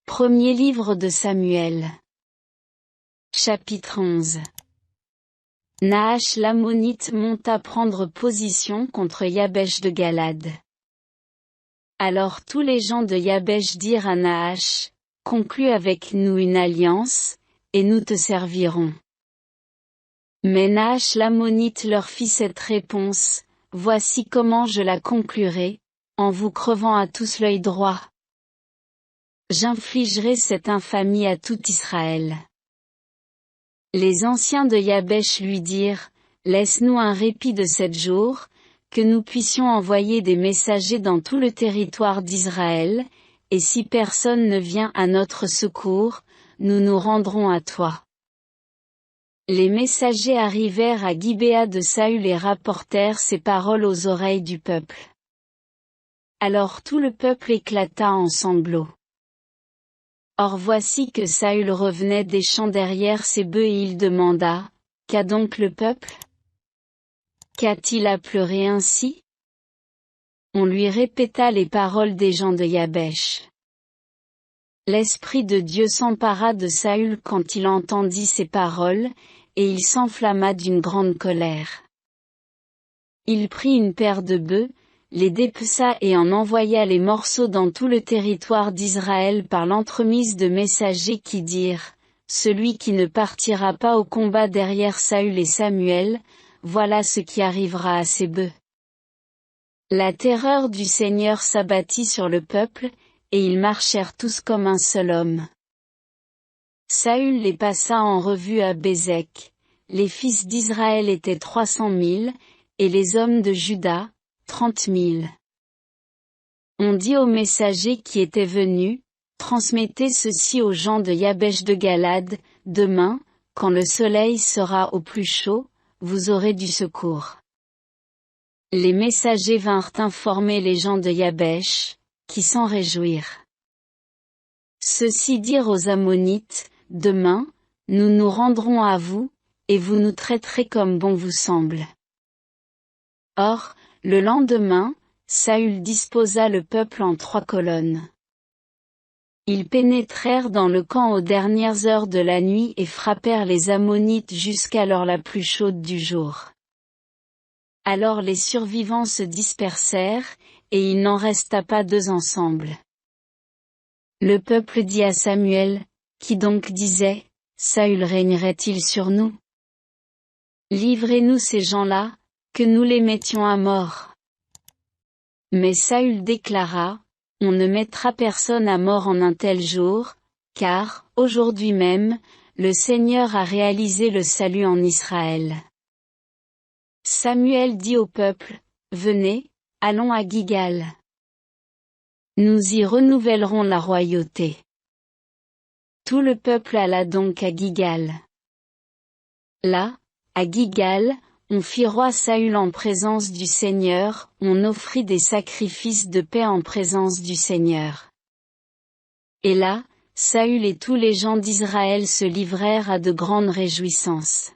Premier livre de Samuel. Chapitre 11. Nahash l'Ammonite monta prendre position contre Yabesh de Galad. Alors tous les gens de Yabesh dirent à Nahash, conclus avec nous une alliance, et nous te servirons. Mais Nahash l'Ammonite leur fit cette réponse, voici comment je la conclurai, en vous crevant à tous l'œil droit. J'infligerai cette infamie à tout Israël. Les anciens de Yabesh lui dirent, laisse-nous un répit de 7 jours, que nous puissions envoyer des messagers dans tout le territoire d'Israël, et si personne ne vient à notre secours, nous nous rendrons à toi. Les messagers arrivèrent à Gibéa de Saül et rapportèrent ces paroles aux oreilles du peuple. Alors tout le peuple éclata en sanglots. Or voici que Saül revenait des champs derrière ses bœufs et il demanda, qu'a donc le peuple? Qu'a-t-il à pleurer ainsi? On lui répéta les paroles des gens de Yabesh. L'Esprit de Dieu s'empara de Saül quand il entendit ces paroles, et il s'enflamma d'une grande colère. Il prit une paire de bœufs, les dépeça et en envoya les morceaux dans tout le territoire d'Israël par l'entremise de messagers qui dirent, celui qui ne partira pas au combat derrière Saül et Samuel, voilà ce qui arrivera à ces bœufs. La terreur du Seigneur s'abattit sur le peuple, et ils marchèrent tous comme un seul homme. Saül les passa en revue à Bézek, les fils d'Israël étaient 300 000, et les hommes de Juda, 30 000. On dit aux messagers qui étaient venus, transmettez ceci aux gens de Yabesh de Galad, demain, quand le soleil sera au plus chaud, vous aurez du secours. Les messagers vinrent informer les gens de Yabesh, qui s'en réjouirent. Ceux-ci dirent aux Ammonites, demain, nous nous rendrons à vous, et vous nous traiterez comme bon vous semble. Or, le lendemain, Saül disposa le peuple en 3 colonnes. Ils pénétrèrent dans le camp aux dernières heures de la nuit et frappèrent les Ammonites jusqu'à l'heure la plus chaude du jour. Alors les survivants se dispersèrent, et il n'en resta pas 2 ensemble. Le peuple dit à Samuel, qui donc disait, Saül régnerait-il sur nous? Livrez-nous ces gens-là, que nous les mettions à mort. Mais Saül déclara, on ne mettra personne à mort en un tel jour, car, aujourd'hui même, le Seigneur a réalisé le salut en Israël. Samuel dit au peuple, venez, allons à Gilgal. Nous y renouvellerons la royauté. Tout le peuple alla donc à Gilgal. Là, à Gilgal, on fit roi Saül en présence du Seigneur, on offrit des sacrifices de paix en présence du Seigneur. Et là, Saül et tous les gens d'Israël se livrèrent à de grandes réjouissances.